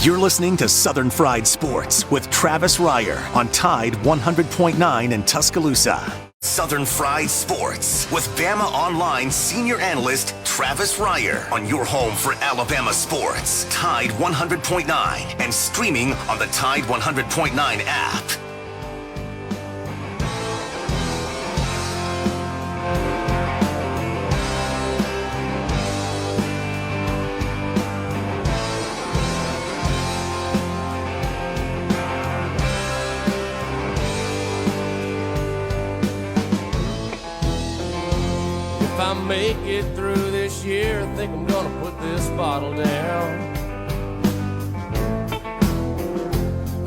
You're listening to Southern Fried Sports with Travis Reier on Tide 100.9 in Tuscaloosa. Southern Fried Sports with Bama Online senior analyst Travis Reier on your home for Alabama sports. Tide 100.9 and streaming on the Tide 100.9 app. If I make it through this year, I think I'm gonna put this bottle down.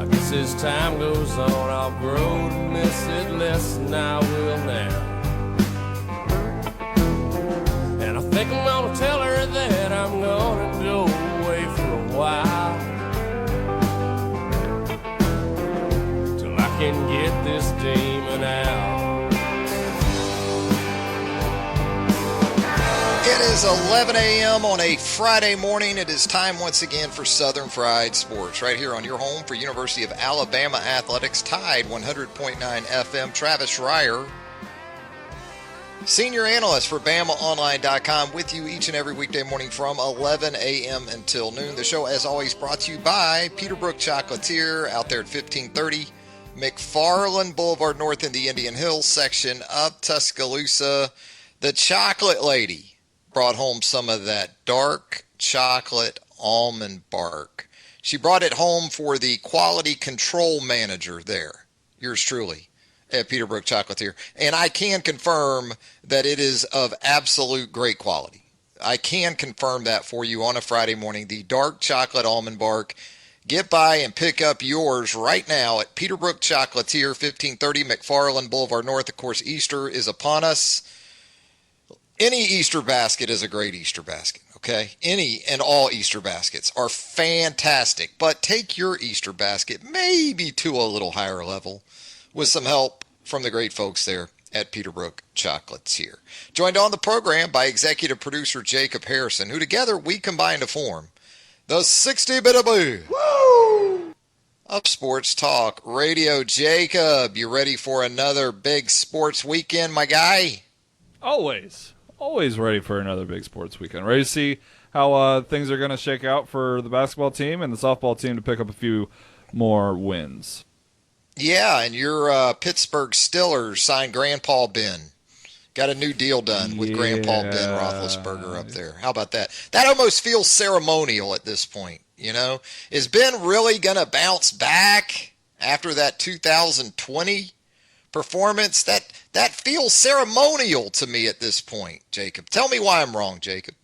I guess as time goes on, I'll grow to miss it less than I will now. And I think I'm gonna tell her that I'm gonna go away for a while, till I can get this demon out. It is 11 a.m. on a Friday morning. It is time once again for Southern Fried Sports, right here on your home for University of Alabama Athletics, Tide 100.9 FM. Travis Reier, senior analyst for BamaOnline.com, with you each and every weekday morning from 11 a.m. until noon. The show, as always, brought to you by Peterbrook Chocolatier out there at 1530 McFarland Boulevard North in the Indian Hills section of Tuscaloosa. The Chocolate Lady brought home some of that dark chocolate almond bark. She brought it home for the quality control manager there, yours truly, at Peterbrook Chocolatier. And I can confirm that it is of absolute great quality. I can confirm that for you on a Friday morning. The dark chocolate almond bark. Get by and pick up yours right now at Peterbrook Chocolatier, 1530 McFarland Boulevard North. Of course, Easter is upon us. Any Easter basket is a great Easter basket, okay? Any and all Easter baskets are fantastic, but take your Easter basket maybe to a little higher level with some help from the great folks there at Peterbrook Chocolatier. Joined on the program by executive producer Jacob Harrison, who together we combine to form the 60-bit Woo! Of Sports Talk Radio. Jacob, you ready for another big sports weekend, my guy? Always ready for another big sports weekend. Ready to see how things are going to shake out for the basketball team and the softball team to pick up a few more wins. Yeah, and your Pittsburgh Steelers signed Grandpa Ben. Got a new deal done with Grandpa Ben Roethlisberger up there. How about that? That almost feels ceremonial at this point, you know? Is Ben really going to bounce back after that 2020 performance? That feels ceremonial to me at this point, Jacob. Tell me why I'm wrong, Jacob.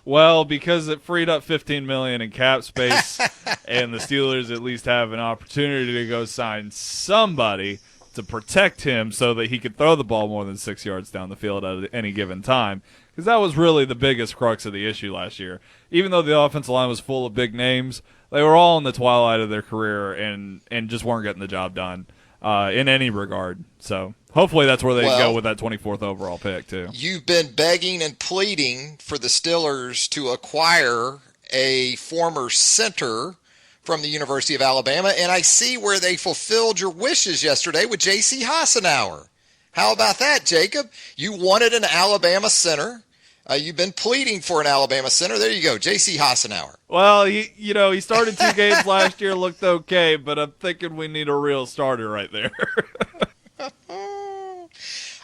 Well, because it freed up $15 million in cap space, and the Steelers at least have an opportunity to go sign somebody to protect him so that he could throw the ball more than 6 yards down the field at any given time. Because that was really the biggest crux of the issue last year. Even though the offensive line was full of big names, they were all in the twilight of their career and just weren't getting the job done in any regard. So hopefully that's where they go with that 24th overall pick, too. You've been begging and pleading for the Steelers to acquire a former center from the University of Alabama, and I see where they fulfilled your wishes yesterday with J.C. Hassenauer. How about that, Jacob? You wanted an Alabama center. You've been pleading for an Alabama center. There you go, J.C. Hassenauer. Well, he started 2 games last year, looked okay, but I'm thinking we need a real starter right there.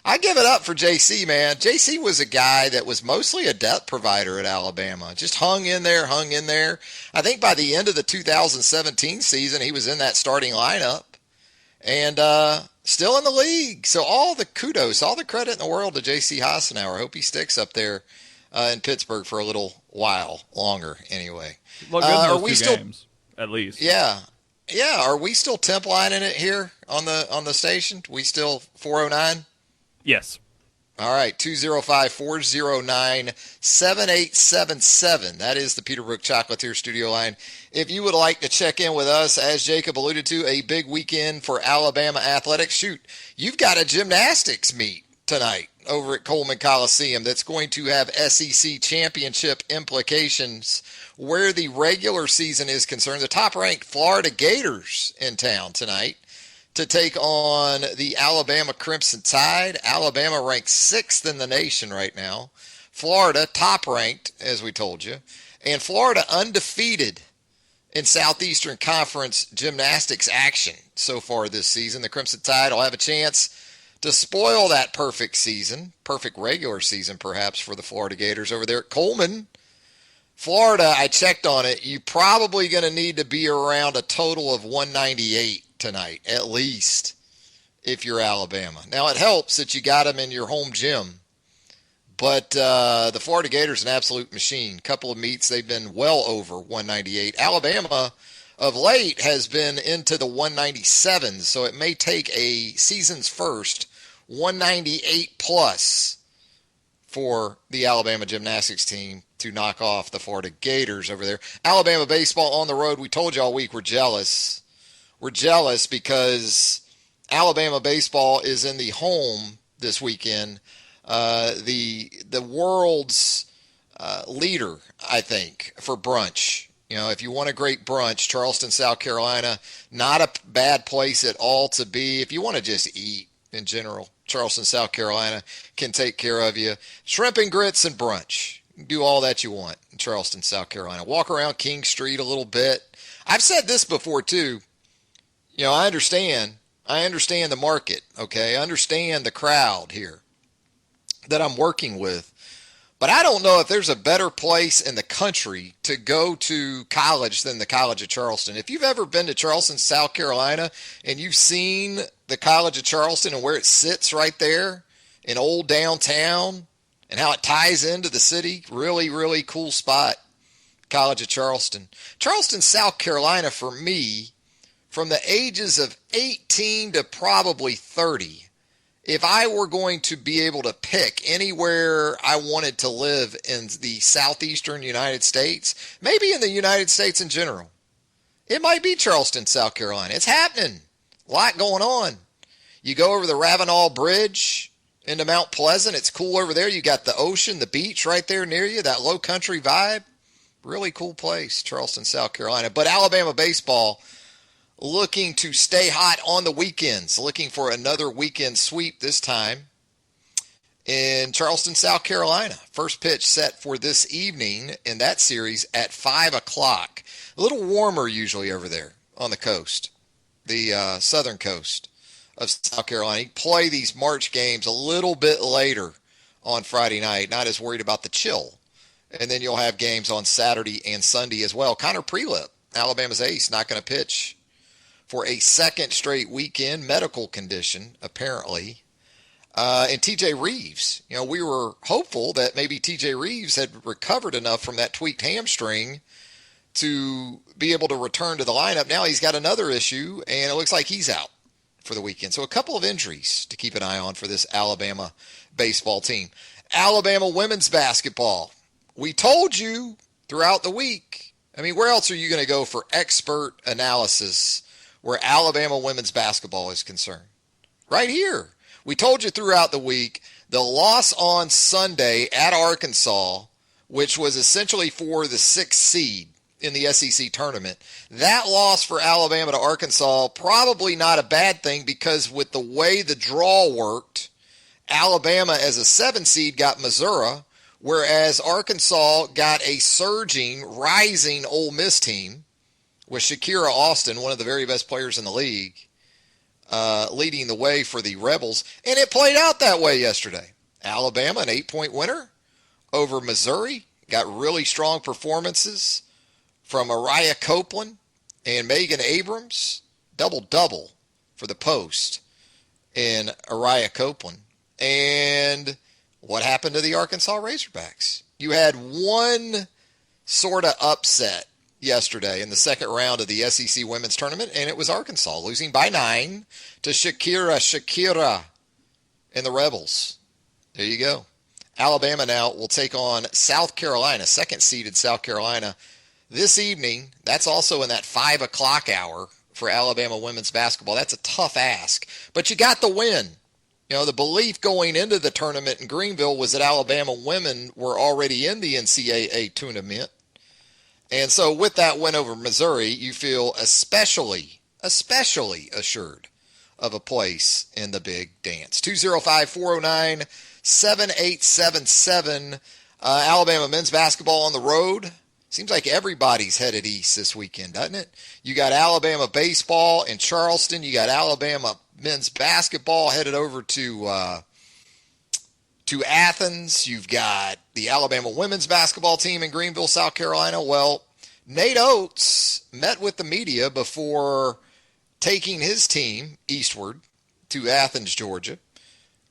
I give it up for JC, man. JC was a guy that was mostly a depth provider at Alabama. Just hung in there. I think by the end of the 2017 season, he was in that starting lineup and still in the league. So all the kudos, all the credit in the world to JC Hassenauer. I hope he sticks up there in Pittsburgh for a little while longer anyway. Look good in those two games, at least. Yeah. Are we still temp lining it here on the station? We still 409? Yes. All right, 205-409-7877. That is the Peterbrook Chocolatier studio line. If you would like to check in with us, as Jacob alluded to, a big weekend for Alabama athletics. Shoot, you've got a gymnastics meet tonight over at Coleman Coliseum that's going to have SEC championship implications where the regular season is concerned, the top-ranked Florida Gators in town tonight to take on the Alabama Crimson Tide. Alabama ranked 6th in the nation right now. Florida top-ranked, as we told you. And Florida undefeated in Southeastern Conference gymnastics action so far this season. The Crimson Tide will have a chance to spoil that perfect season, perfect regular season perhaps, for the Florida Gators over there at Coleman. Florida, I checked on it, you're probably going to need to be around a total of 198 tonight, at least, if you're Alabama. Now, it helps that you got them in your home gym, but the Florida Gators an absolute machine. Couple of meets, they've been well over 198. Alabama, of late, has been into the 197s, so it may take a season's first 198 plus for the Alabama gymnastics team to knock off the Florida Gators over there. Alabama baseball on the road, we told you all week, we're jealous. We're jealous because Alabama baseball is in the home this weekend. The world's leader, I think, for brunch. You know, if you want a great brunch, Charleston, South Carolina, not a bad place at all to be. If you want to just eat in general, Charleston, South Carolina can take care of you. Shrimp and grits and brunch. Do all that you want in Charleston, South Carolina. Walk around King Street a little bit. I've said this before, too. You know, I understand the market, okay? I understand the crowd here that I'm working with. But I don't know if there's a better place in the country to go to college than the College of Charleston. If you've ever been to Charleston, South Carolina, and you've seen the College of Charleston and where it sits right there in old downtown and how it ties into the city, really, really cool spot, College of Charleston. Charleston, South Carolina, for me, from the ages of 18 to probably 30, if I were going to be able to pick anywhere I wanted to live in the southeastern United States, maybe in the United States in general, it might be Charleston, South Carolina. It's happening. A lot going on. You go over the Ravenel Bridge into Mount Pleasant. It's cool over there. You got the ocean, the beach right there near you, that low country vibe. Really cool place, Charleston, South Carolina. But Alabama baseball looking to stay hot on the weekends, looking for another weekend sweep this time in Charleston, South Carolina. First pitch set for this evening in that series at 5 o'clock. A little warmer usually over there on the coast, the southern coast of South Carolina. You play these March games a little bit later on Friday night, not as worried about the chill. And then you'll have games on Saturday and Sunday as well. Connor Prelip, Alabama's ace, not going to pitch for a second straight weekend, medical condition, apparently. And TJ Reeves, you know, we were hopeful that maybe TJ Reeves had recovered enough from that tweaked hamstring to be able to return to the lineup. Now he's got another issue, and it looks like he's out for the weekend. So a couple of injuries to keep an eye on for this Alabama baseball team. Alabama women's basketball. We told you throughout the week. I mean, where else are you going to go for expert analysis where Alabama women's basketball is concerned? Right here. We told you throughout the week, the loss on Sunday at Arkansas, which was essentially for the 6th seed in the SEC tournament, that loss for Alabama to Arkansas, probably not a bad thing, because with the way the draw worked, Alabama as a 7 seed got Missouri, whereas Arkansas got a surging, rising Ole Miss team with Shakira Austin, one of the very best players in the league, leading the way for the Rebels. And it played out that way yesterday. Alabama, an 8-point winner over Missouri. Got really strong performances from Araya Copeland and Megan Abrams. Double-double for the Post in Araya Copeland. And what happened to the Arkansas Razorbacks? You had one sort of upset yesterday in the second round of the SEC women's tournament, and it was Arkansas losing by 9 to Shakira and the Rebels. There you go. Alabama now will take on South Carolina, second-seeded South Carolina, this evening. That's also in that 5 o'clock hour for Alabama women's basketball. That's a tough ask, but you got the win. You know, the belief going into the tournament in Greenville was that Alabama women were already in the NCAA tournament, And so with that win over Missouri, you feel especially assured of a place in the big dance. 205-409-7877. Alabama men's basketball on the road. Seems like everybody's headed east this weekend, doesn't it? You got Alabama baseball in Charleston. You got Alabama men's basketball headed over to Athens. You've got the Alabama women's basketball team in Greenville, South Carolina. Well, Nate Oates met with the media before taking his team eastward to Athens, Georgia,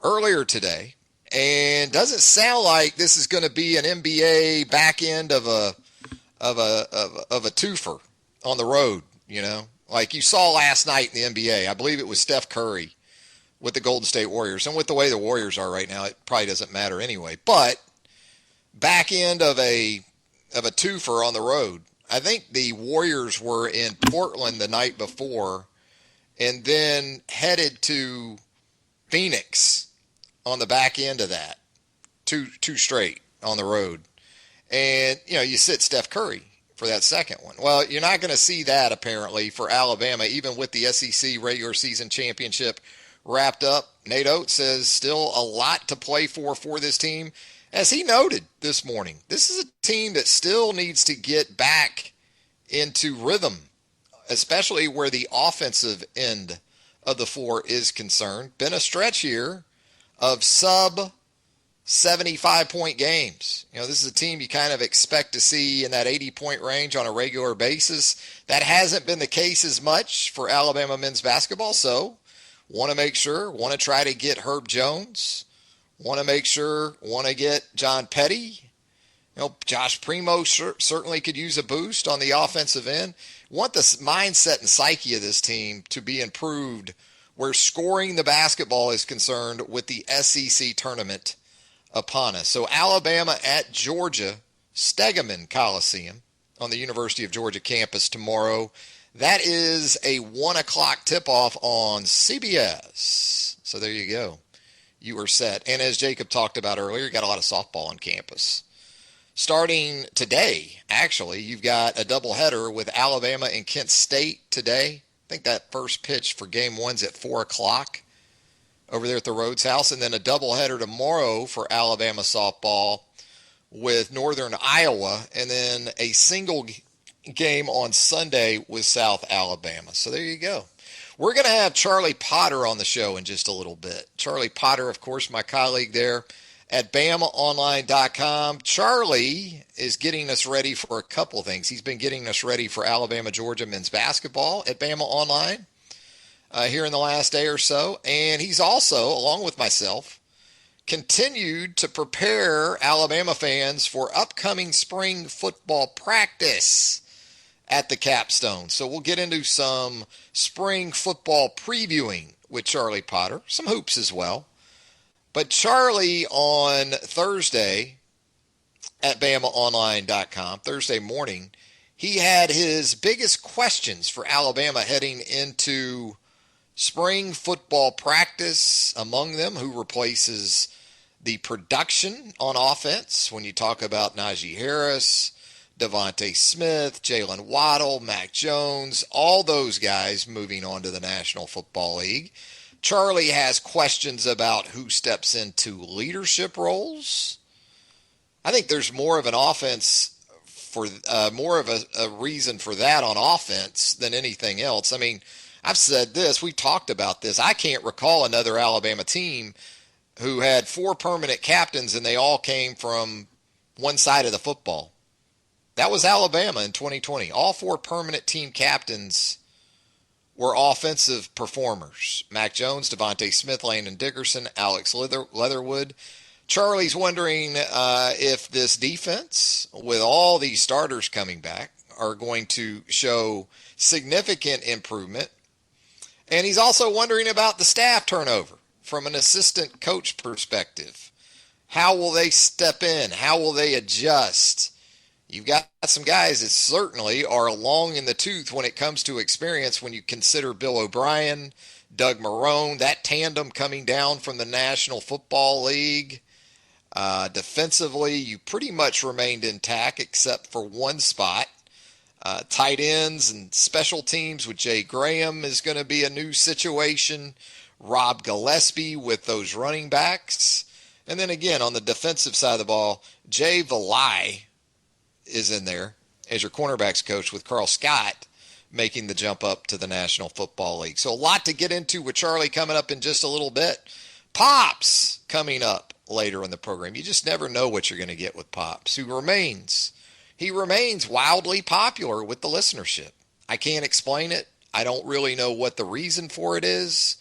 earlier today. And doesn't sound like this is going to be an NBA back end of a twofer on the road, like you saw last night in the NBA. I believe it was Steph Curry with the Golden State Warriors. And with the way the Warriors are right now, it probably doesn't matter anyway. But back end of a twofer on the road. I think the Warriors were in Portland the night before and then headed to Phoenix on the back end of that. Two straight on the road. And, you sit Steph Curry for that second one. Well, you're not going to see that, apparently, for Alabama, even with the SEC regular season championship wrapped up. Nate Oates says still a lot to play for this team. As he noted this morning, this is a team that still needs to get back into rhythm, especially where the offensive end of the floor is concerned. Been a stretch here of sub 75-point games. This is a team you kind of expect to see in that 80-point range on a regular basis. That hasn't been the case as much for Alabama men's basketball, so want to try to get Herb Jones, want to get John Petty. Josh Primo certainly could use a boost on the offensive end. Want the mindset and psyche of this team to be improved where scoring the basketball is concerned with the SEC tournament upon us. So Alabama at Georgia, Stegeman Coliseum on the University of Georgia campus tomorrow. That is a 1 o'clock tip-off on CBS. So there you go. You are set. And as Jacob talked about earlier, you got a lot of softball on campus. Starting today, actually, you've got a doubleheader with Alabama and Kent State today. I think that first pitch for game one's at 4 o'clock. Over there at the Rhodes House, and then a doubleheader tomorrow for Alabama softball with Northern Iowa, and then a single game on Sunday with South Alabama. So there you go. We're going to have Charlie Potter on the show in just a little bit. Charlie Potter, of course, my colleague there at BamaOnline.com. Charlie is getting us ready for a couple of things. He's been getting us ready for Alabama, Georgia men's basketball at Bama Online. Here in the last day or so. And he's also, along with myself, continued to prepare Alabama fans for upcoming spring football practice at the Capstone. So we'll get into some spring football previewing with Charlie Potter, some hoops as well. But Charlie on Thursday at BamaOnline.com, Thursday morning, he had his biggest questions for Alabama heading into spring football practice, among them who replaces the production on offense when you talk about Najee Harris, Devontae Smith, Jalen Waddle, Mac Jones, all those guys moving on to the National Football League. Charlie has questions about who steps into leadership roles. I think there's more of an offense for more of a reason for that on offense than anything else. I mean, I've said this, we talked about this. I can't recall another Alabama team who had 4 permanent captains and they all came from one side of the football. That was Alabama in 2020. All 4 permanent team captains were offensive performers. Mac Jones, Devontae Smith, Landon Dickerson, Alex Leatherwood. Charlie's wondering if this defense, with all these starters coming back, are going to show significant improvement. And he's also wondering about the staff turnover from an assistant coach perspective. How will they step in? How will they adjust? You've got some guys that certainly are long in the tooth when it comes to experience when you consider Bill O'Brien, Doug Marrone, that tandem coming down from the National Football League. Defensively, you pretty much remained intact except for one spot. Tight ends and special teams with Jay Graham is going to be a new situation. Rob Gillespie with those running backs. And then again, on the defensive side of the ball, Jay Valai is in there as your cornerbacks coach with Carl Scott making the jump up to the National Football League. So a lot to get into with Charlie coming up in just a little bit. Pops coming up later in the program. You just never know what you're going to get with Pops, who remains wildly popular with the listenership. I can't explain it. I don't really know what the reason for it is,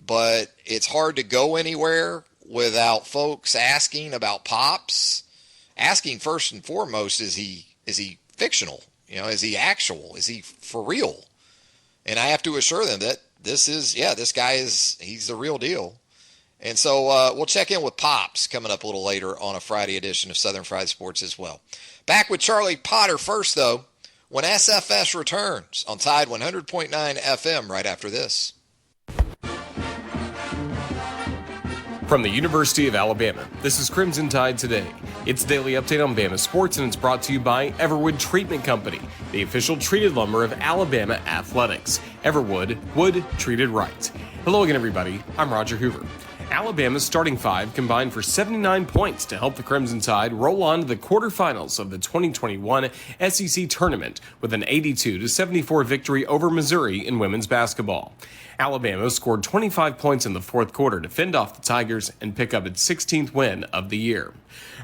but it's hard to go anywhere without folks asking about Pops. Asking first and foremost, is he fictional? Is he actual? Is he for real? And I have to assure them that this guy he's the real deal. And so we'll check in with Pops coming up a little later on a Friday edition of Southern Fried Sports as well. Back with Charlie Potter first, though, when SFS returns on Tide 100.9 FM right after this. From the University of Alabama, this is Crimson Tide Today. It's a daily update on Bama sports, and it's brought to you by Everwood Treatment Company, the official treated lumber of Alabama athletics. Everwood, wood treated right. Hello again, everybody. I'm Roger Hoover. Alabama's starting five combined for 79 points to help the Crimson Tide roll on to the quarterfinals of the 2021 SEC tournament with an 82-74 victory over Missouri in women's basketball. Alabama scored 25 points in the fourth quarter to fend off the Tigers and pick up its 16th win of the year.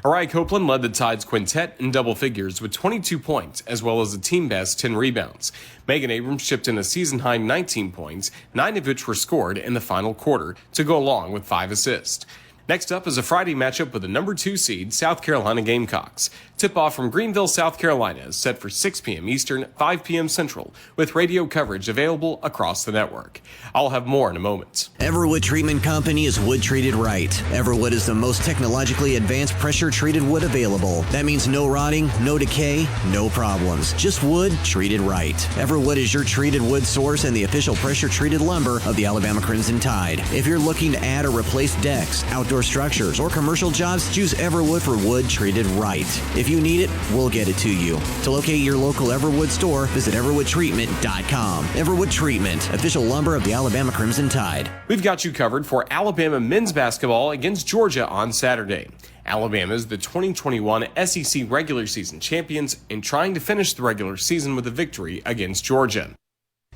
Ariah Copeland led the Tide's quintet in double figures with 22 points, as well as a team-best 10 rebounds. Megan Abrams chipped in a season-high 19 points, 9 of which were scored in the final quarter, to go along with 5 assists. Next up is a Friday matchup with the number 2 seed South Carolina Gamecocks. Tip-off from Greenville, South Carolina is set for 6 p.m. Eastern, 5 p.m. Central, with radio coverage available across the network. I'll have more in a moment. Everwood Treatment Company is wood treated right. Everwood is the most technologically advanced pressure-treated wood available. That means no rotting, no decay, no problems. Just wood treated right. Everwood is your treated wood source and the official pressure-treated lumber of the Alabama Crimson Tide. If you're looking to add or replace decks, outdoor structures, or commercial jobs, choose Everwood for wood treated right. If you need it, we'll get it to you. To locate your local Everwood store, visit everwoodtreatment.com. Everwood Treatment, official lumber of the Alabama Crimson Tide. We've got you covered for Alabama men's basketball against Georgia on Saturday. Alabama is the 2021 SEC regular season champions and trying to finish the regular season with a victory against Georgia.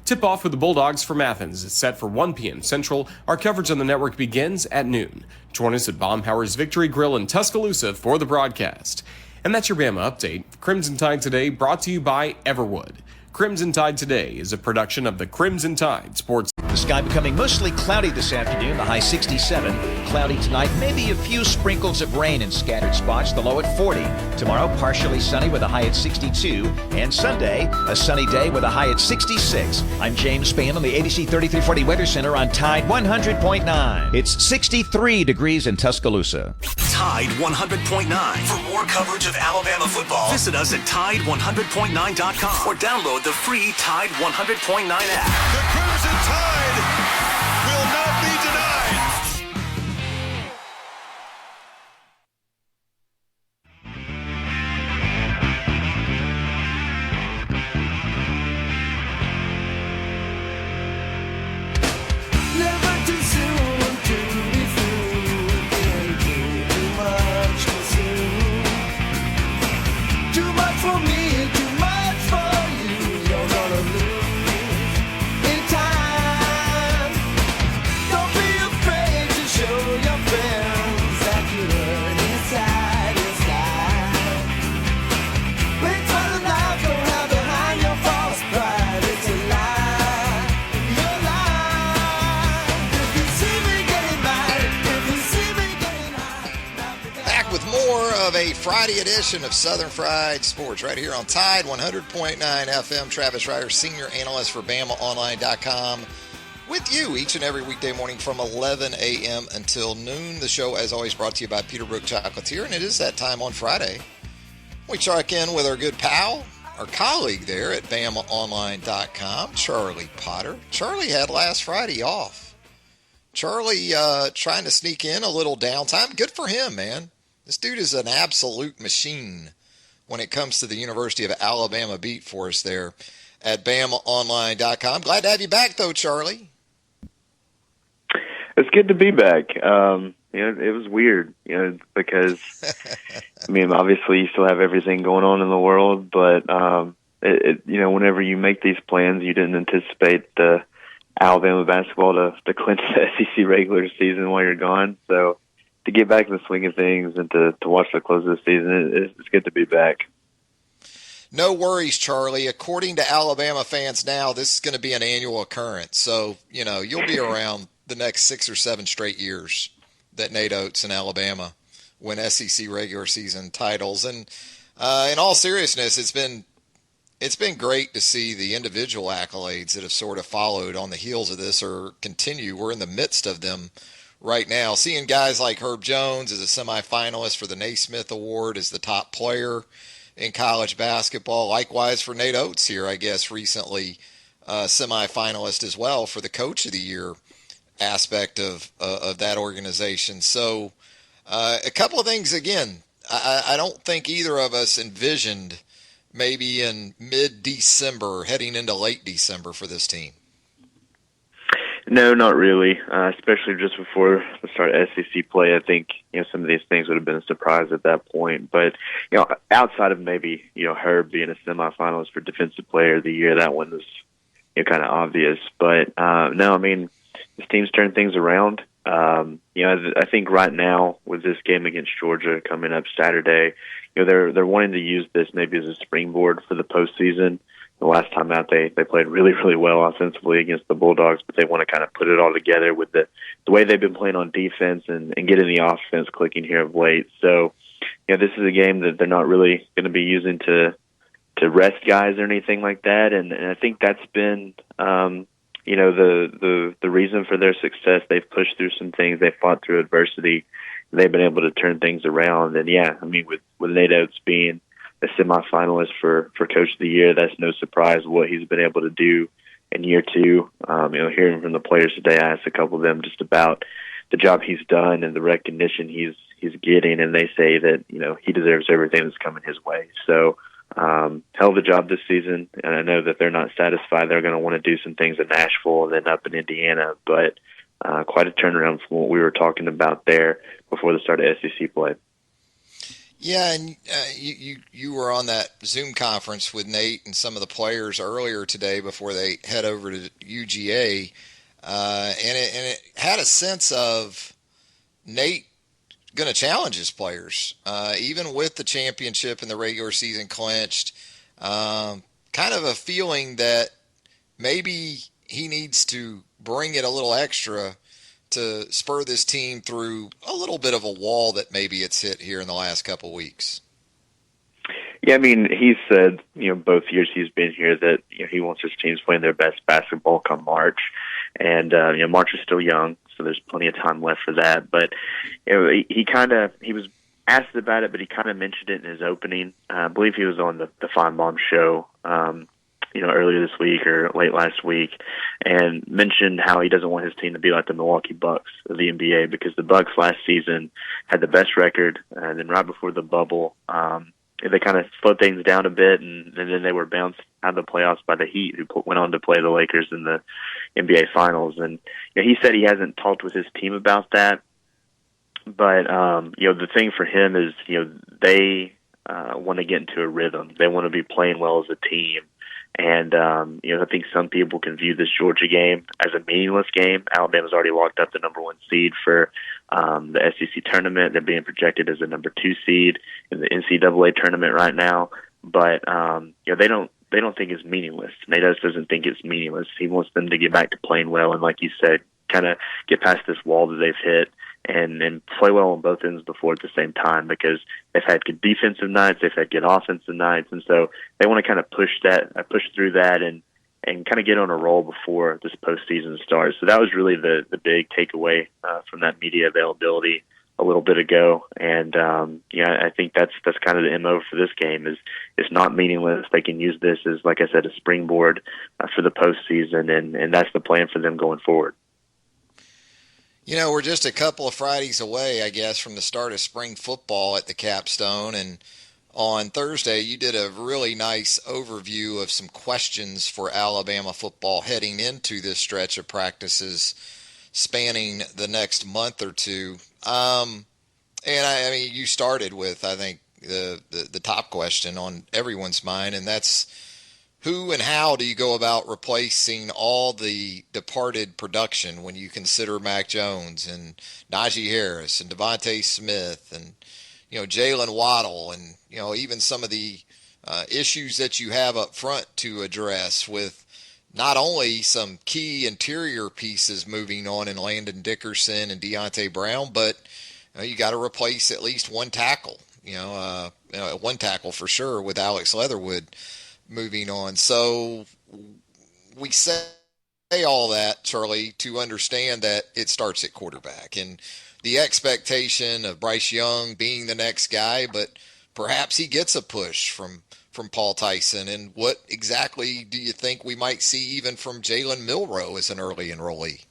Tip-off with the Bulldogs from Athens is set for 1 p.m. Central. Our coverage on the network begins at noon. Join us at Baumhower's Victory Grill in Tuscaloosa for the broadcast. And that's your Bama update. Crimson Tide Today brought to you by Everwood. Crimson Tide Today is a production of the Crimson Tide Sports. The sky becoming mostly cloudy this afternoon, the high 67. Cloudy tonight, maybe a few sprinkles of rain in scattered spots, the low at 40. Tomorrow, partially sunny with a high at 62. And Sunday, a sunny day with a high at 66. I'm James Spann on the ABC 3340 Weather Center on Tide 100.9. It's 63 degrees in Tuscaloosa. Tide 100.9. For more coverage of Alabama football, visit us at Tide100.9.com or download the free Tide 100.9 app. The Crimson Tide will not be denied. Never too soon to be through. Can't do too much too soon. Too much for me, too much for you. You're gonna lose in time. Don't be afraid to show your friends that you learn inside. Wait for the life, don't hide behind your false pride. It's a lie, you're lying. If you see me getting mad, if you see me getting high. Back with more of a Friday edition of Southern Fried Sports right here on Tide 100.9 FM. Travis Ryder, senior analyst for BamaOnline.com, with you each and every weekday morning from 11 a.m. until noon. The show, as always, brought to you by Peterbrook Chocolatier, and it is that time on Friday. We check in with our good pal, our colleague there at BamaOnline.com, Charlie Potter. Charlie had last Friday off. Charlie trying to sneak in a little downtime. Good for him, man. This dude is an absolute machine when it comes to the University of Alabama beat for us there at BamaOnline.com. Glad to have you back, though, Charlie. It's good to be back. It was weird, because, I mean, obviously you still have everything going on in the world, but, whenever you make these plans, you didn't anticipate the Alabama basketball to clinch the SEC regular season while you're gone. So to get back in the swing of things and to watch the close of the season, it's good to be back. No worries, Charlie. According to Alabama fans now, this is going to be an annual occurrence. So, you'll be around the next 6 or 7 straight years that Nate Oates and Alabama win SEC regular season titles. And in all seriousness, it's been great to see the individual accolades that have sort of followed on the heels of this or continue. We're in the midst of them right now. Seeing guys like Herb Jones as a semifinalist for the Naismith Award as the top player in college basketball. Likewise for Nate Oates here, I guess, recently semifinalist as well for the Coach of the Year aspect of that organization. So a couple of things, again, I don't think either of us envisioned maybe in mid-December, heading into late December for this team. No, not really, especially just before the start of SEC play. I think, some of these things would have been a surprise at that point. But, outside of maybe, Herb being a semifinalist for Defensive Player of the Year, that one was kind of obvious. But, no, I mean, this team's turned things around. I think right now with this game against Georgia coming up Saturday, they're wanting to use this maybe as a springboard for the postseason. The last time out, they played really, really well offensively against the Bulldogs, but they want to kind of put it all together with the way they've been playing on defense and getting the offense clicking here of late. So, this is a game that they're not really going to be using to rest guys or anything like that. And I think that's been, the reason for their success. They've pushed through some things. They fought through adversity. They've been able to turn things around. And, with Nate Oates being a semifinalist for Coach of the Year, that's no surprise what he's been able to do in year two. Hearing from the players today, I asked a couple of them just about the job he's done and the recognition he's getting, and they say that, he deserves everything that's coming his way. So, hell of a job this season, and I know that they're not satisfied. They're going to want to do some things in Nashville and then up in Indiana, but quite a turnaround from what we were talking about there before the start of SEC play. Yeah, and you were on that Zoom conference with Nate and some of the players earlier today before they head over to UGA, and it had a sense of Nate going to challenge his players, even with the championship and the regular season clinched. Kind of a feeling that maybe he needs to bring it a little extra to spur this team through a little bit of a wall that maybe it's hit here in the last couple of weeks. Yeah, I mean, he said, both years he's been here that, he wants his teams playing their best basketball come March. And, March is still young, so there's plenty of time left for that. But, he was asked about it, but he kind of mentioned it in his opening. I believe he was on the Feinbaum show, earlier this week or late last week, and mentioned how he doesn't want his team to be like the Milwaukee Bucks of the NBA, because the Bucks last season had the best record, and then right before the bubble, they kind of slowed things down a bit, and then they were bounced out of the playoffs by the Heat, who went on to play the Lakers in the NBA Finals. And he said he hasn't talked with his team about that, but the thing for him is they want to get into a rhythm. They want to be playing well as a team. And, I think some people can view this Georgia game as a meaningless game. Alabama's already locked up the number 1 seed for the SEC tournament. They're being projected as a number 2 seed in the NCAA tournament right now. But, they don't think it's meaningless. Nate Oates doesn't think it's meaningless. He wants them to get back to playing well. And like you said, kind of get past this wall that they've hit and play well on both ends of the floor at the same time, because they've had good defensive nights, they've had good offensive nights, and so they want to kind of push through that and kind of get on a roll before this postseason starts. So that was really the big takeaway from that media availability a little bit ago, and I think that's kind of the MO for this game. Is it's not meaningless. They can use this as, like I said, a springboard for the postseason, and that's the plan for them going forward. We're just a couple of Fridays away, I guess, from the start of spring football at the Capstone, and on Thursday, you did a really nice overview of some questions for Alabama football heading into this stretch of practices spanning the next month or two. And I mean, you started with, I think, the top question on everyone's mind, and that's who and how do you go about replacing all the departed production when you consider Mac Jones and Najee Harris and Devontae Smith and, Jalen Waddle and, even some of the issues that you have up front to address with not only some key interior pieces moving on in Landon Dickerson and Deontay Brown, but you got to replace at least one tackle, one tackle for sure with Alex Leatherwood moving on. So we say all that, Charlie, to understand that it starts at quarterback and the expectation of Bryce Young being the next guy, but perhaps he gets a push from Paul Tyson. And what exactly do you think we might see even from Jalen Milroe as an early enrollee?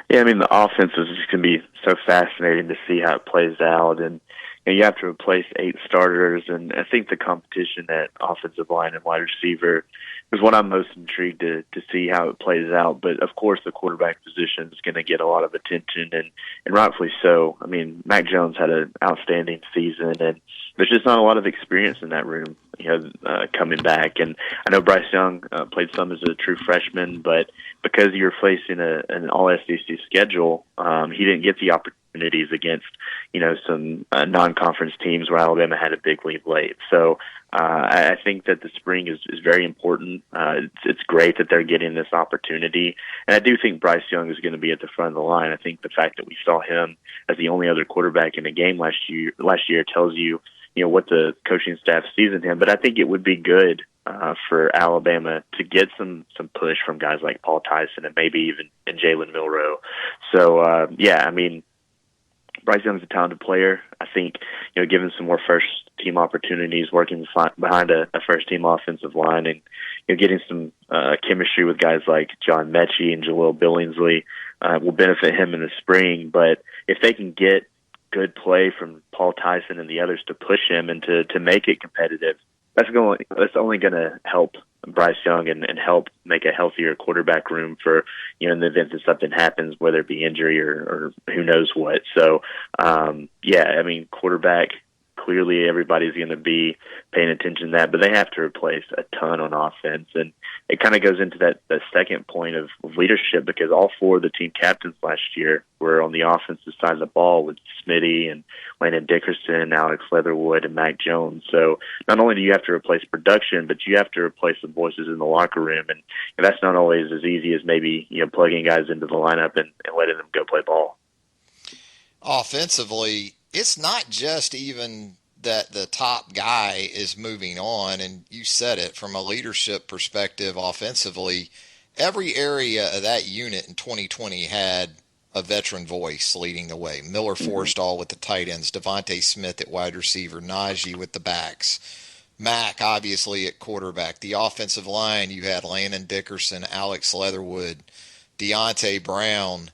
Yeah, I mean, the offense is just going to be so fascinating to see how it plays out. And you have to replace 8 starters, and I think the competition at offensive line and wide receiver is what I'm most intrigued to see how it plays out. But, of course, the quarterback position is going to get a lot of attention, and rightfully so. I mean, Mac Jones had an outstanding season, and there's just not a lot of experience in that room, coming back. And I know Bryce Young played some as a true freshman, but because you're facing an all-SEC schedule, he didn't get the opportunities against, some non-conference teams where Alabama had a big lead late. So I think that the spring is very important. It's great that they're getting this opportunity. And I do think Bryce Young is going to be at the front of the line. I think the fact that we saw him as the only other quarterback in the game last year tells you, what the coaching staff sees in him. But I think it would be good for Alabama to get some push from guys like Paul Tyson and maybe even Jalen Milroe. So, I mean, Bryce Young's a talented player. I think, given some more first-team opportunities, working behind a first-team offensive line and getting some chemistry with guys like John Mechie and Jaleel Billingsley will benefit him in the spring. But if they can get good play from Paul Tyson and the others to push him and to make it competitive, that's only going to help Bryce Young and help make a healthier quarterback room for, in the event that something happens, whether it be injury or who knows what. So, I mean, quarterback, clearly everybody's going to be paying attention to that, but they have to replace a ton on offense. And it kind of goes into that second point of leadership, because all 4 of the team captains last year were on the offensive side of the ball with Smitty and Landon Dickerson, Alex Leatherwood, and Mac Jones. So not only do you have to replace production, but you have to replace some voices in the locker room. And that's not always as easy as maybe, plugging guys into the lineup and letting them go play ball. Offensively, it's not just even that the top guy is moving on, and you said it, from a leadership perspective offensively, every area of that unit in 2020 had a veteran voice leading the way. Miller Forrestall with the tight ends, Devontae Smith at wide receiver, Najee with the backs, Mac obviously at quarterback. The offensive line, you had Landon Dickerson, Alex Leatherwood, Deontay Brown.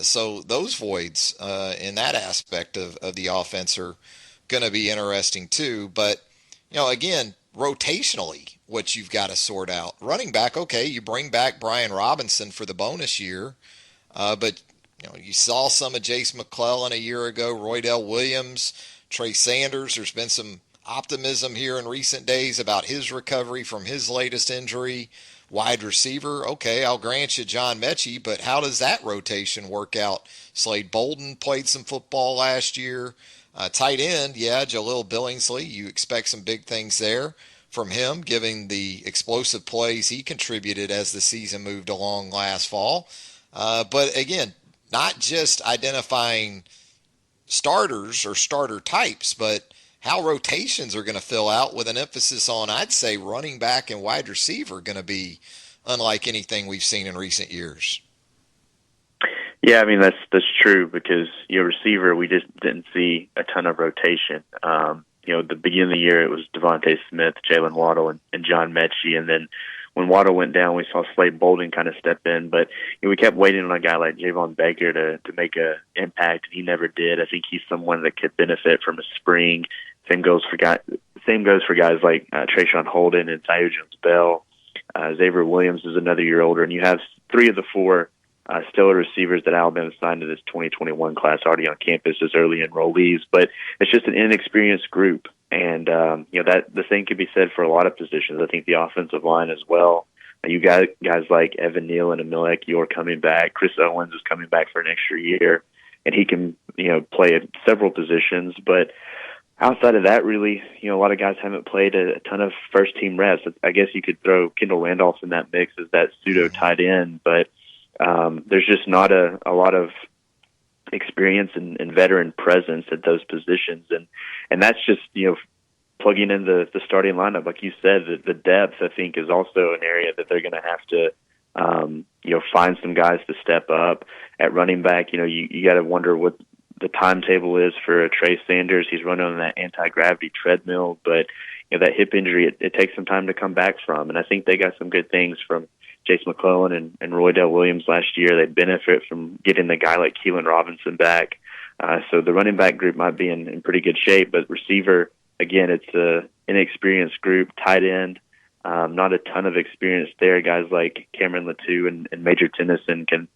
So those voids in that aspect of the offense are going to be interesting too. But, again, rotationally, what you've got to sort out. Running back, okay, you bring back Brian Robinson for the bonus year, but you saw some of Jace McClellan a year ago, Roydell Williams, Trey Sanders. There's been some optimism here in recent days about his recovery from his latest injury. Wide receiver, okay, I'll grant you John Mechie, but how does that rotation work out? Slade Bolden played some football last year. Tight end, Jaleel Billingsley. You expect some big things there from him, given the explosive plays he contributed as the season moved along last fall. But again, not just identifying starters or starter types, but how rotations are going to fill out with an emphasis on, I'd say, running back and wide receiver going to be unlike anything we've seen in recent years. Yeah, I mean, that's true, because, receiver, we just didn't see a ton of rotation. At the beginning of the year, it was Devontae Smith, Jalen Waddle, and John Mechie. And then when Waddle went down, we saw Slade Bolden kind of step in. But we kept waiting on a guy like Javon Baker to make an impact, and he never did. I think he's someone that could benefit from a spring Same goes for guys like Trayshawn Holden and Zaire Jones-Bell. Xavier Williams is another year older, and you have 3 of the 4 stellar receivers that Alabama signed to this 2021 class already on campus as early enrollees. But it's just an inexperienced group, and that the same could be said for a lot of positions. I think the offensive line as well. You got guys like Evan Neal and Emil Ekiyor coming back. Chris Owens is coming back for an extra year, and he can play at several positions. But outside of that, really, a lot of guys haven't played a ton of first-team reps. I guess you could throw Kendall Randolph in that mix as that pseudo tight end, but there's just not a lot of experience and veteran presence at those positions, and that's just plugging in the starting lineup. Like you said, the depth, I think, is also an area that they're going to have to find some guys to step up at running back. You got to wonder what the timetable is for Trey Sanders. He's running on that anti-gravity treadmill, but that hip injury, it takes some time to come back from. And I think they got some good things from Jace McClellan and Roydell Williams last year. They benefit from getting a guy like Keelan Robinson back. So the running back group might be in pretty good shape, but receiver, again, it's an inexperienced group. Tight end, not a ton of experience there. Guys like Cameron Latou and Major Tennyson can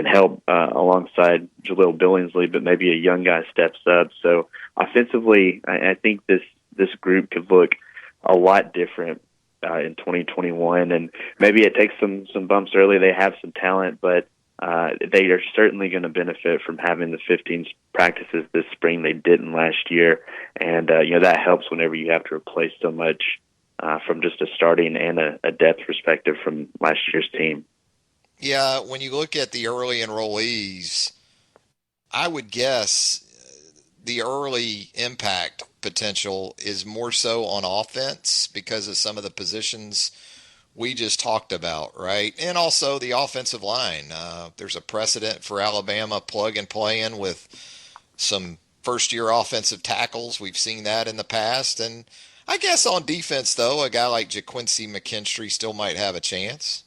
help alongside Jaleel Billingsley, but maybe a young guy steps up. So offensively, I think this group could look a lot different in 2021, and maybe it takes some bumps early. They have some talent, but they are certainly going to benefit from having the 15 practices this spring they didn't last year, and that helps whenever you have to replace so much from just a starting and a depth perspective from last year's team. Yeah, when you look at the early enrollees, I would guess the early impact potential is more so on offense because of some of the positions we just talked about, right? And also the offensive line. There's a precedent for Alabama plug and playing with some first-year offensive tackles. We've seen that in the past. And I guess on defense, though, a guy like JaQuincy McKinstry still might have a chance.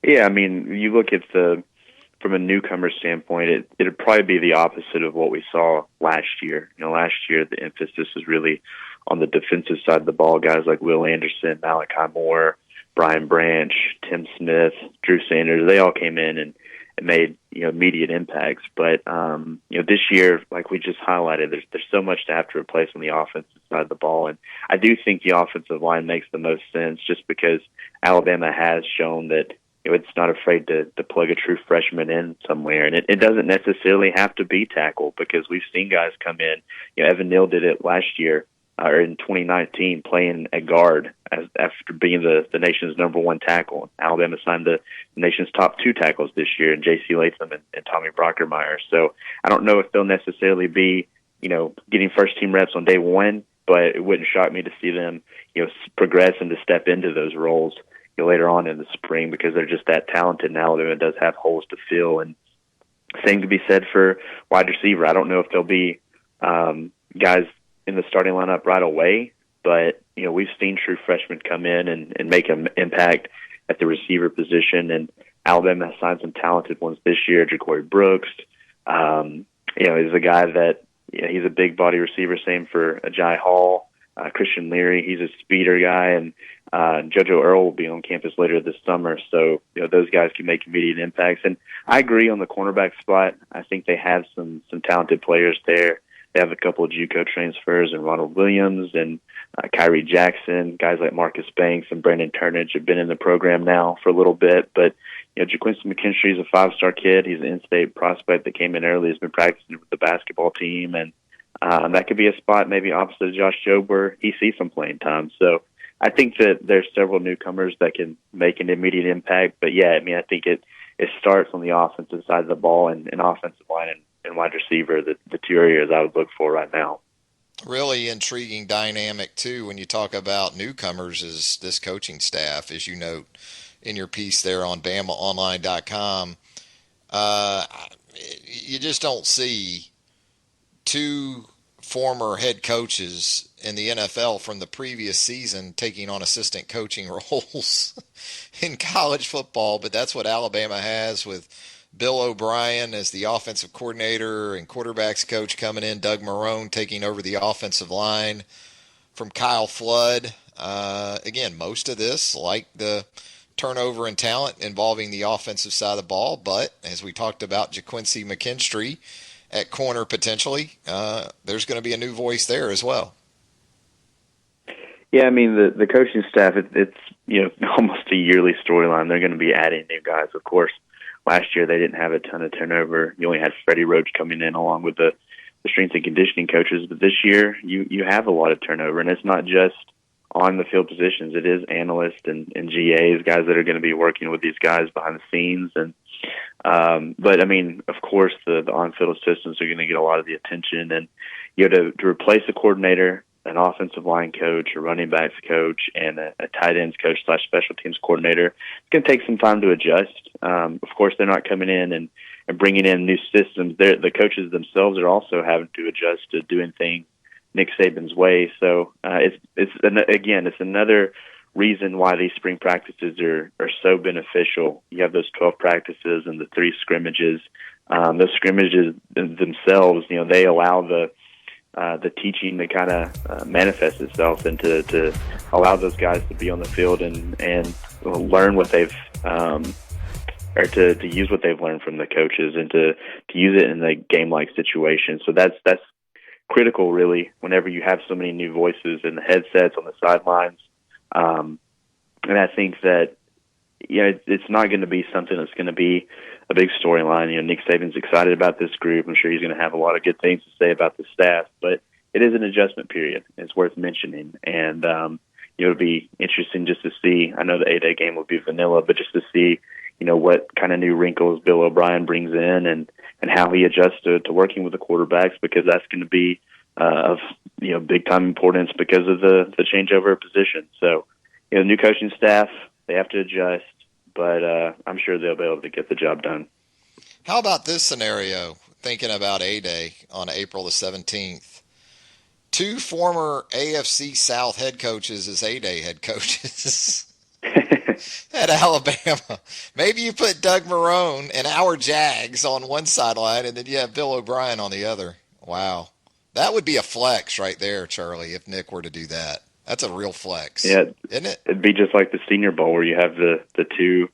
Yeah, I mean, you look at from a newcomer standpoint, it'd probably be the opposite of what we saw last year. Last year the emphasis was really on the defensive side of the ball. Guys like Will Anderson, Malachi Moore, Brian Branch, Tim Smith, Drew Sanders, they all came in and made immediate impacts. But this year, like we just highlighted, there's so much to have to replace on the offensive side of the ball, and I do think the offensive line makes the most sense just because Alabama has shown that it's not afraid to plug a true freshman in somewhere. And it doesn't necessarily have to be tackle because we've seen guys come in. Evan Neal did it last year or in 2019 playing at guard after being the nation's number 1 tackle. Alabama signed the nation's top 2 tackles this year in J.C. Latham and Tommy Brockermeyer. So I don't know if they'll necessarily be, getting first-team reps on day 1, but it wouldn't shock me to see them, progress and to step into those roles later on in the spring because they're just that talented. And Alabama does have holes to fill, and same to be said for wide receiver. I don't know if there'll be guys in the starting lineup right away, but we've seen true freshmen come in and make an impact at the receiver position, and Alabama has signed some talented ones this year. JaCorey Brooks, is a guy that he's a big body receiver. Same for Ajay Hall. Christian Leary, he's a speeder guy, and JoJo Earl will be on campus later this summer. So, those guys can make immediate impacts. And I agree on the cornerback spot. I think they have some talented players there. They have a couple of JUCO transfers, and Ronald Williams and Kyrie Jackson. Guys like Marcus Banks and Brandon Turnage have been in the program now for a little bit. But, JaQuincy McKinstry is a 5-star kid. He's an in-state prospect that came in early. He's been practicing with the basketball team, and that could be a spot maybe opposite of Josh Jobe where he sees some playing time. So I think that there's several newcomers that can make an immediate impact. But, yeah, I think it starts on the offensive side of the ball and offensive line and wide receiver, the 2 areas I would look for right now. Really intriguing dynamic, too, when you talk about newcomers is this coaching staff, as you note in your piece there on BamaOnline.com. You just don't see 2 former head coaches in the NFL from the previous season taking on assistant coaching roles in college football, but that's what Alabama has with Bill O'Brien as the offensive coordinator and quarterbacks coach coming in. Doug Marrone taking over the offensive line from Kyle Flood. Again, most of this, like the turnover in talent involving the offensive side of the ball, but as we talked about JaQuincy McKinstry at corner potentially, there's going to be a new voice there as well. Yeah, I mean, the coaching staff, it's almost a yearly storyline. They're going to be adding new guys. Of course, last year they didn't have a ton of turnover. You only had Freddie Roach coming in along with the strength and conditioning coaches. But this year, you have a lot of turnover, and it's not just on the field positions. It is analysts and GAs, guys that are going to be working with these guys behind the scenes. And but I mean, of course, the on-field assistants are going to get a lot of the attention, and to replace a coordinator, an offensive line coach, a running backs coach, and a tight ends coach / special teams coordinator. It's going to take some time to adjust. Of course, they're not coming in and bringing in new systems. The coaches themselves are also having to adjust to doing things Nick Saban's way. So it's another reason why these spring practices are so beneficial. You have those 12 practices and the 3 scrimmages. Those scrimmages themselves, they allow the teaching to kind of manifest itself and to allow those guys to be on the field and learn what they've or to use what they've learned from the coaches and to use it in a game-like situation. So that's critical, really, whenever you have so many new voices in the headsets on the sidelines. And I think that it's not going to be something that's going to be a big storyline. Nick Saban's excited about this group. I'm sure he's going to have a lot of good things to say about the staff, but it is an adjustment period. It's worth mentioning. And, it'll be interesting just to see. I know the 8A game will be vanilla, but just to see, what kind of new wrinkles Bill O'Brien brings in and how he adjusts to working with the quarterbacks, because that's going to be of big time importance because of the changeover of position. So, new coaching staff, they have to adjust, but I'm sure they'll be able to get the job done. How about this scenario, thinking about A-Day on April the 17th? 2 former AFC South head coaches as A-Day head coaches at Alabama. Maybe you put Doug Marrone and our Jags on one sideline, and then you have Bill O'Brien on the other. Wow. That would be a flex right there, Charlie, if Nick were to do that. That's a real flex. Yeah, isn't it? It'd be just like the Senior Bowl where you have the 2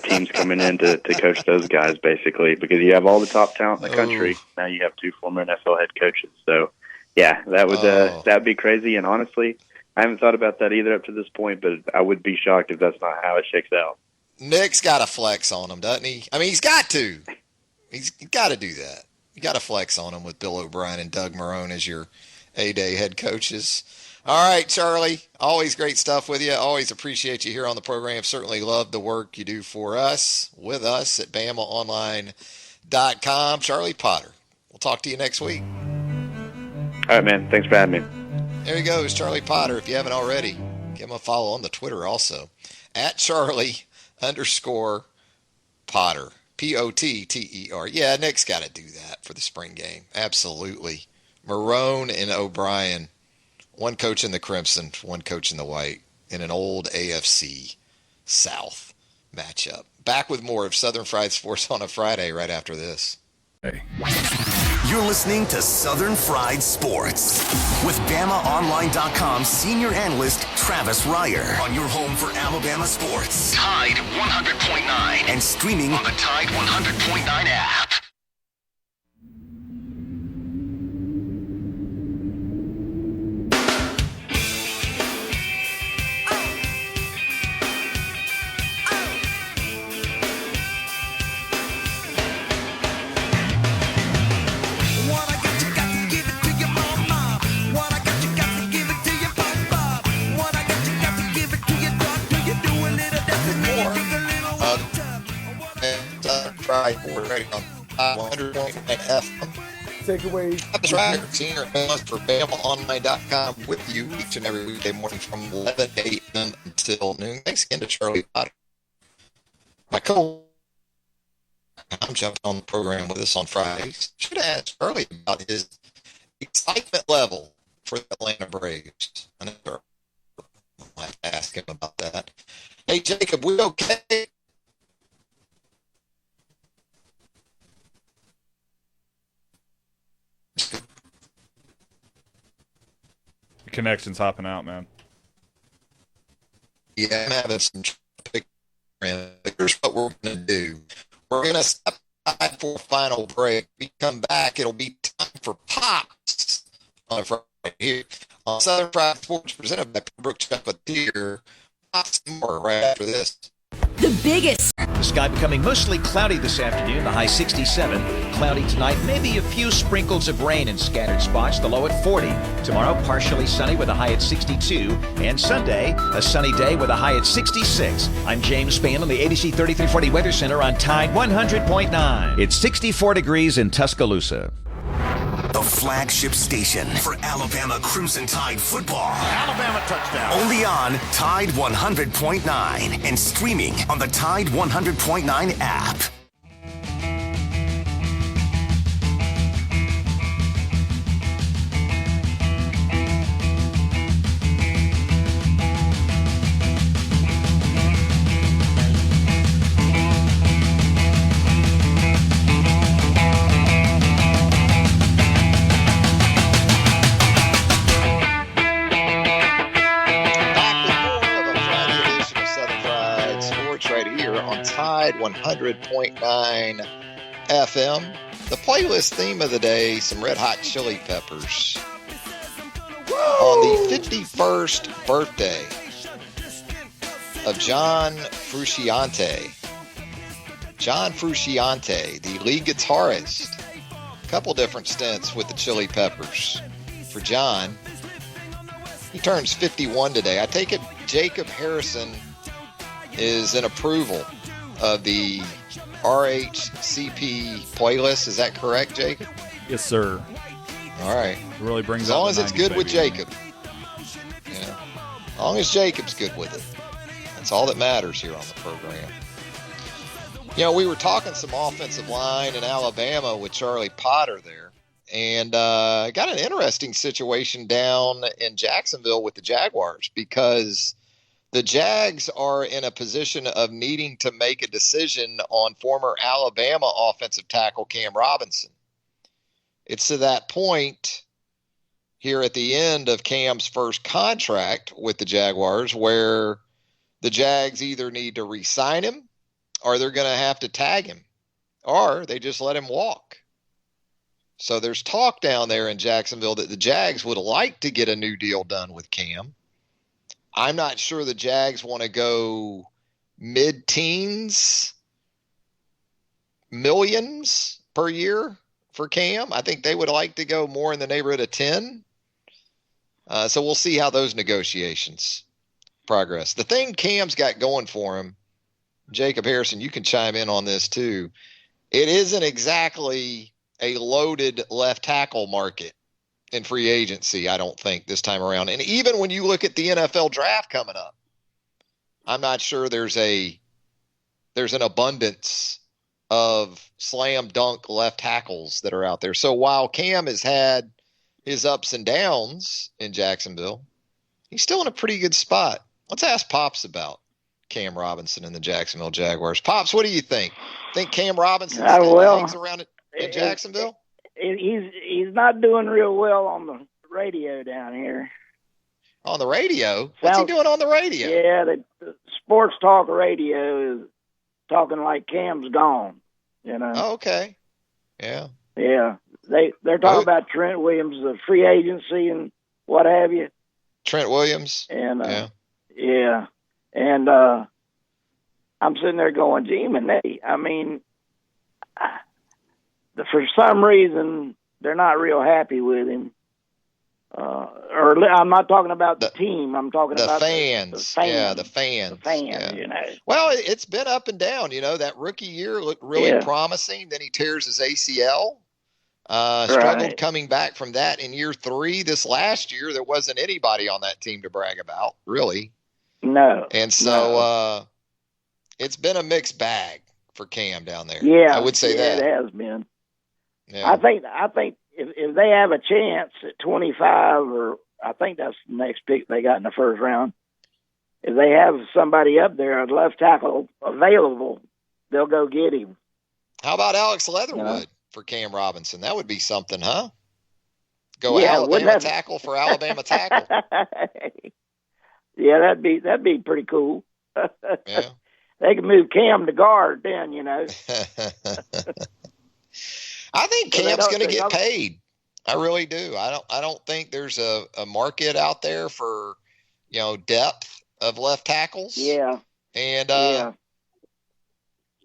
teams coming in to coach those guys, basically, because you have all the top talent in the country. Now you have 2 former NFL head coaches. So, yeah, that would be crazy. And honestly, I haven't thought about that either up to this point, but I would be shocked if that's not how it shakes out. Nick's got a flex on him, doesn't he? I mean, he's got to. He's got to do that. You got to flex on him with Bill O'Brien and Doug Marrone as your A-Day head coaches. All right, Charlie, always great stuff with you. Always appreciate you here on the program. Certainly love the work you do for us, with us at BamaOnline.com. Charlie Potter, we'll talk to you next week. All right, man. Thanks for having me. There he goes, Charlie Potter. If you haven't already, give him a follow on the Twitter also, at Charlie_Potter. Potter. Yeah, Nick's got to do that for the spring game. Absolutely. Marrone and O'Brien. One coach in the crimson, one coach in the white, in an old AFC South matchup. Back with more of Southern Fried Sports on a Friday right after this. Hey. You're listening to Southern Fried Sports with BamaOnline.com senior analyst Travis Reier on your home for Alabama sports. Tide 100.9 and streaming on the Tide 100.9 app. We're ready on 100.9 FM. Take away. That's right. Senior analyst for BamaOnline.com with you each and every weekday morning from 11 a.m. until noon. Thanks again to Charlie Potter. My I'm jumping on the program with us on Fridays. Should have asked Charlie about his excitement level for the Atlanta Braves. I never have to ask him about that. Hey, Jacob, we okay? connection's hopping out, man. Yeah, I'm having some traffic. Here's what we're going to do. We're going to step aside for a final break. When we come back, it'll be time for Pops on Friday here on Southern Fried Sports, presented by Brooke Chocolatier. Pops more right after this. The biggest. The sky becoming mostly cloudy this afternoon, the high 67. Cloudy tonight, maybe a few sprinkles of rain in scattered spots, the low at 40. Tomorrow, partially sunny with a high at 62. And Sunday, a sunny day with a high at 66. I'm James Spann on the ABC 3340 Weather Center on Tide 100.9. It's 64 degrees in Tuscaloosa. The flagship station for Alabama Crimson Tide football. Alabama touchdown. Only on Tide 100.9 and streaming on the Tide 100.9 app. Tide 100.9 FM. The playlist theme of the day, some Red Hot Chili Peppers. Woo! On the 51st birthday of John Frusciante. John Frusciante, the lead guitarist. A couple different stints with the Chili Peppers. For John, he turns 51 today. I take it Jacob Harrison is in approval of the RHCP playlist. Is that correct, Jacob? Yes, sir. All right. It really brings as long out as the it's 90s, good with baby. Jacob. Yeah. As long as Jacob's good with it. That's all that matters here on the program. You know, we were talking some offensive line in Alabama with Charlie Potter there. And got an interesting situation down in Jacksonville with the Jaguars because the Jags are in a position of needing to make a decision on former Alabama offensive tackle Cam Robinson. It's to that point here at the end of Cam's first contract with the Jaguars where the Jags either need to re-sign him or they're going to have to tag him or they just let him walk. So there's talk down there in Jacksonville that the Jags would like to get a new deal done with Cam. I'm not sure the Jags want to go mid-teens millions per year for Cam. I think they would like to go more in the neighborhood of 10. So we'll see how those negotiations progress. The thing Cam's got going for him, Jacob Harrison, you can chime in on this too. It isn't exactly a loaded left tackle market in free agency, I don't think, this time around. And even when you look at the NFL draft coming up, I'm not sure there's an abundance of slam dunk left tackles that are out there. So while Cam has had his ups and downs in Jacksonville, he's still in a pretty good spot. Let's ask Pops about Cam Robinson and the Jacksonville Jaguars. Pops, what do you think? Think Cam Robinson hangs around in Jacksonville? He's not doing real well on the radio down here. On the radio? What's he doing on the radio? Yeah, the sports talk radio is talking like Cam's gone. You know. Oh, okay. Yeah. Yeah. They're talking about Trent Williams, the free agency and what have you. Trent Williams. And yeah. And I'm sitting there going, gee, Manette, I mean, for some reason, they're not real happy with him. Or I'm not talking about the team. I'm talking about fans. The fans. Yeah, the fans. The fans, yeah. you know. Well, it's been up and down. You know, that rookie year looked really promising. Then he tears his ACL. Struggled coming back from that in year 3. This last year, there wasn't anybody on that team to brag about, really. No. And so it's been a mixed bag for Cam down there. Yeah, I would say that. It has been. Yeah. I think if they have a chance at 25, or I think that's the next pick they got in the first round, if they have somebody up there, a left tackle available, they'll go get him. How about Alex Leatherwood for Cam Robinson? That would be something, huh? Go Yeah, Alabama wouldn't that- tackle for Alabama tackle. Yeah, that'd be pretty cool. Yeah. They could move Cam to guard then, you know. I think So they Cam's don't- going to they get don't- paid. I really do. I don't think there's a market out there for, depth of left tackles. Yeah. And Yeah.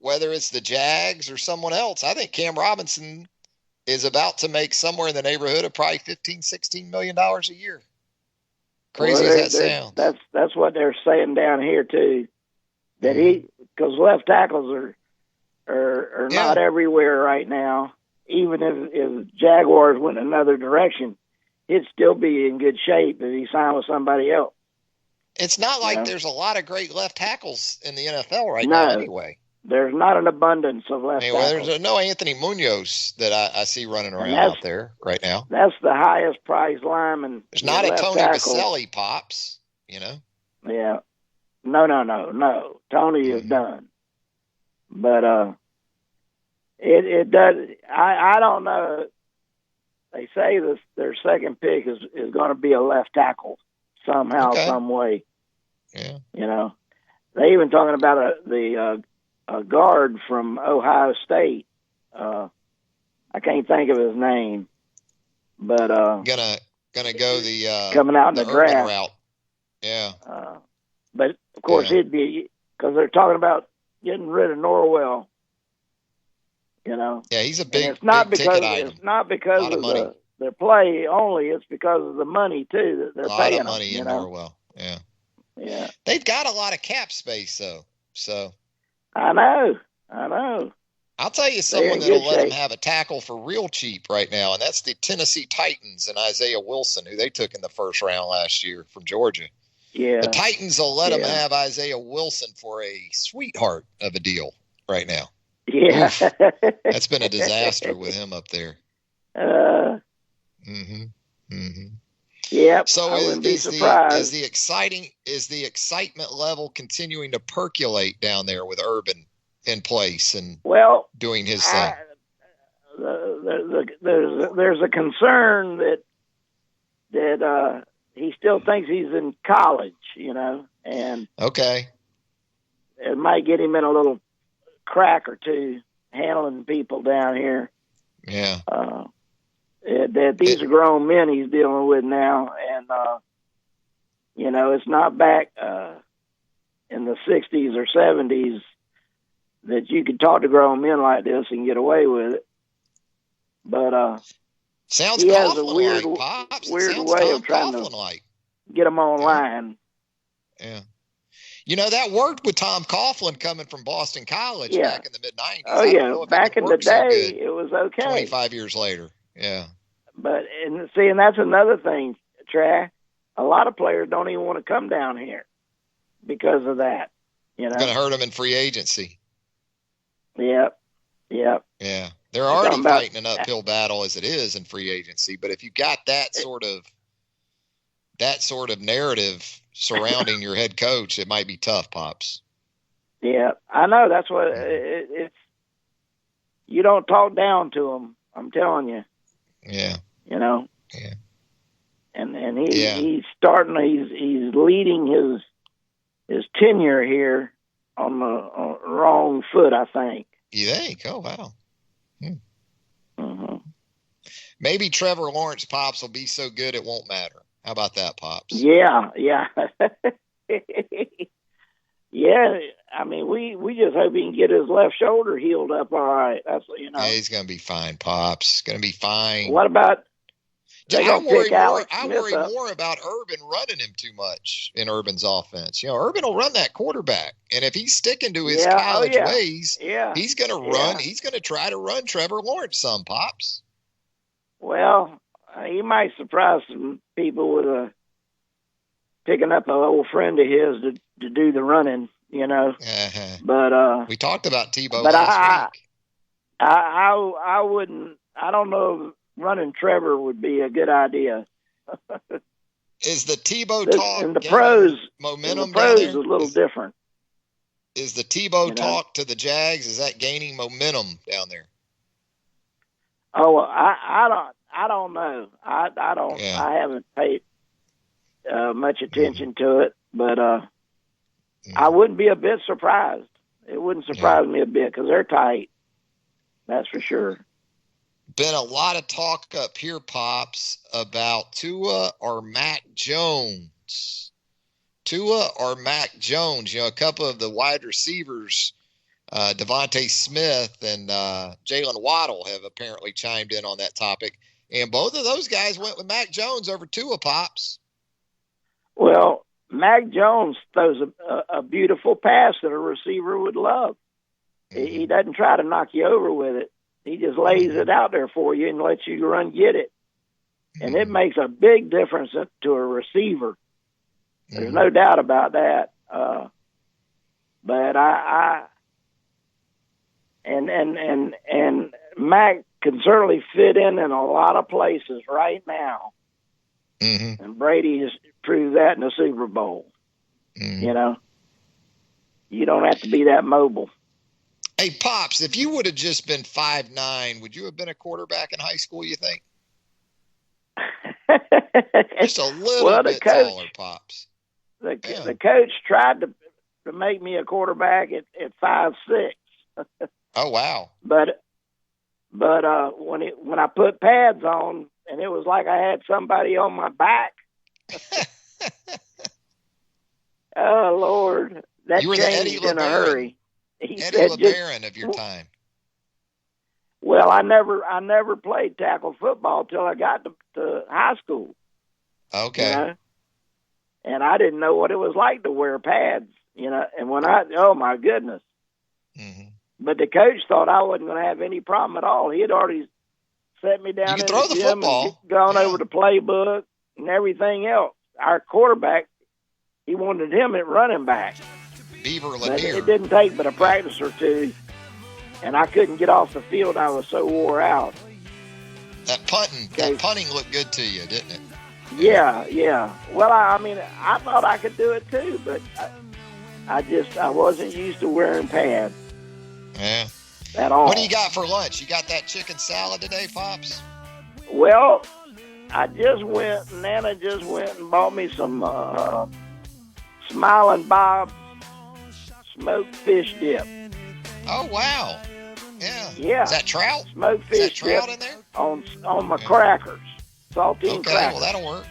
whether it's the Jags or someone else, I think Cam Robinson is about to make somewhere in the neighborhood of probably $15-16 million a year. Crazy Well, as that sounds. That's what they're saying down here too. That because left tackles are not everywhere right now. Even if Jaguars went another direction, he'd still be in good shape if he signed with somebody else. It's not like Yeah. there's a lot of great left tackles in the NFL right now anyway. There's not an abundance of left tackles. There's no Anthony Munoz that I see running around that's- out there right now. That's the highest priced lineman. There's not a left Tony tackle. Vaselli, Pops, Yeah. No. Tony is done. But it does. I don't know. They say their second pick is going to be a left tackle somehow, some way. Yeah. They even talking about a guard from Ohio State. I can't think of his name, but Gonna go the coming out in the urban draft route. Yeah. But of course, he'd be because they're talking about getting rid of Norwell. Yeah, he's a And big, it's not big because ticket item. it's not because Lot of of money. their play only. It's because of the money too that they're A lot paying of money them. in Norwell. Yeah. Yeah, They've got a lot of cap space though. So I know. I'll tell you They're someone in that'll good let them shape. have a tackle for real cheap right now, and that's the Tennessee Titans and Isaiah Wilson, who they took in the first round last year from Georgia. Yeah, The Titans will let them Yeah. have Isaiah Wilson for a sweetheart of a deal right now. yeah. That's been a disaster with him up there. Yep. So I wouldn't be is surprised. the excitement level continuing to percolate down there with Urban in place and doing his thing? There's a concern that he still thinks he's in college, and Okay. it might get him in a little crack or two handling people down here. Yeah. That these are grown men he's dealing with now, and it's not back in the 60s or 70s that you could talk to grown men like this and get away with it. But Sounds he has a Coughlin-like, Pops. It weird sounds way Tom of trying to Coughlin-like. get them online. Yeah. That worked with Tom Coughlin coming from Boston College Yeah. back in the mid-90s. Oh I don't yeah, know if it back could in the work so day, good it was okay. 25 years later. Yeah. But and that's another thing, Trav. A lot of players don't even want to come down here because of that. It's going to hurt them in free agency. Yep. Yeah. They're already talking about- fighting an uphill battle as it is in free agency. But if you got that sort of narrative surrounding your head coach, it might be tough, Pops. Yeah, I know. That's what it's. You don't talk down to them. I'm telling you. Yeah. Yeah. And Yeah. he's starting. He's leading his tenure here on the wrong foot, I think. You think? Oh, wow. Mm-hmm. Maybe Trevor Lawrence, Pops, will be so good it won't matter. How about that, Pops? Yeah. Yeah. I mean, we just hope he can get his left shoulder healed up all right. That's Yeah, he's going to be fine, Pops. Going to be fine. What about? They I gonna worry pick more. Alex I Smith worry up. more about Urban running him too much in Urban's offense. Urban will run that quarterback, and if he's sticking to his college ways, he's going to run. He's going to try to run Trevor Lawrence some, Pops. Well, he might surprise some people with picking up an old friend of his to do the running. But We talked about Tebow but last week. I wouldn't. I don't know if running Trevor would be a good idea. Is the Tebow talk in the gaining pros? momentum In the pros down is there? a little different. Is the Tebow talk to the Jags? Is that gaining momentum down there? Oh, I I don't know. I don't. Yeah. I haven't paid much attention to it, but I wouldn't be a bit surprised. It wouldn't surprise me a bit because they're tight. That's for sure. Been a lot of talk up here, Pops, about Tua or Mac Jones. Tua or Mac Jones. You know, a couple of the wide receivers, Devontae Smith and Jalen Waddle, have apparently chimed in on that topic. And both of those guys went with Mac Jones over Tua, Pops. Well, Mac Jones throws a beautiful pass that a receiver would love. He doesn't try to knock you over with it. He just lays it out there for you and lets you run get it. And it makes a big difference to a receiver. There's no doubt about that. But and Mac can certainly fit in a lot of places right now. And Brady has proved that in the Super Bowl. You know, you don't have to be that mobile. Hey, Pops, if you would have just been 5'9", would you have been a quarterback in high school, you think? Just a little bit taller, Pops. The coach tried to make me a quarterback at 5'6". Oh, wow. But when I put pads on, and it was like I had somebody on my back. Oh, Lord. That you were changed in a hurry. Eddie LeBaron of your time. Well, I never played tackle football till I got to high school. Okay. You know? And I didn't know what it was like to wear pads, you know. And oh my goodness. But the coach thought I wasn't going to have any problem at all. He had already set me down in the gym and gone over the playbook and everything else. Our quarterback, he wanted him at running back. Beaver Lanier. But it didn't take but a practice or two, and I couldn't get off the field. I was so wore out. That punting looked good to you, didn't it? Yeah. Well, I mean, I thought I could do it too, but I wasn't used to wearing pads. Yeah. At all. What do you got for lunch? You got that chicken salad today, Pops? Well, Nana just went and bought me some Smiling Bob's smoked fish dip. Oh, wow. Yeah. Yeah. Is that trout? Smoked fish Is that trout dip in there? on my crackers. Saltine crackers. Okay, well, that'll work.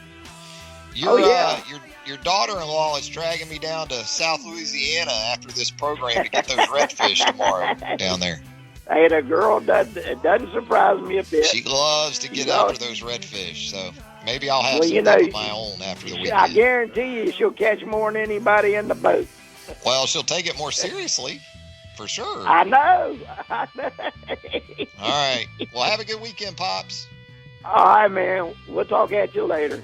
Your daughter-in-law is dragging me down to South Louisiana after this program to get those redfish tomorrow down there. Hey, the girl, it doesn't surprise me a bit. She loves to get after those redfish, so maybe I'll have some of my own after the weekend. I guarantee you she'll catch more than anybody in the boat. Well, she'll take it more seriously, for sure. I know. All right. Well, have a good weekend, Pops. All right, man. We'll talk at you later.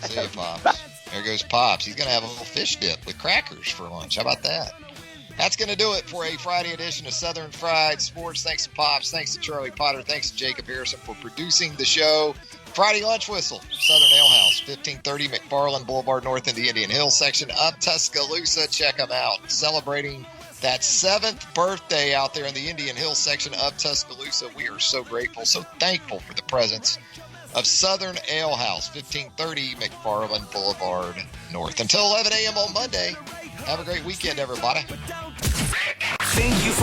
See you, Pops. There goes Pops. He's going to have a little fish dip with crackers for lunch. How about that? That's going to do it for a Friday edition of Southern Fried Sports. Thanks to Pops. Thanks to Charlie Potter. Thanks to Jacob Harrison for producing the show. Friday Lunch Whistle, Southern Ale House, 1530 McFarland Boulevard North in the Indian Hill section of Tuscaloosa. Check them out. Celebrating that 7th birthday out there in the Indian Hill section of Tuscaloosa. We are so grateful, so thankful for the presence of Southern Ale House, 1530 McFarland Boulevard North. Until 11 a.m. on Monday, have a great weekend, everybody. Thank you for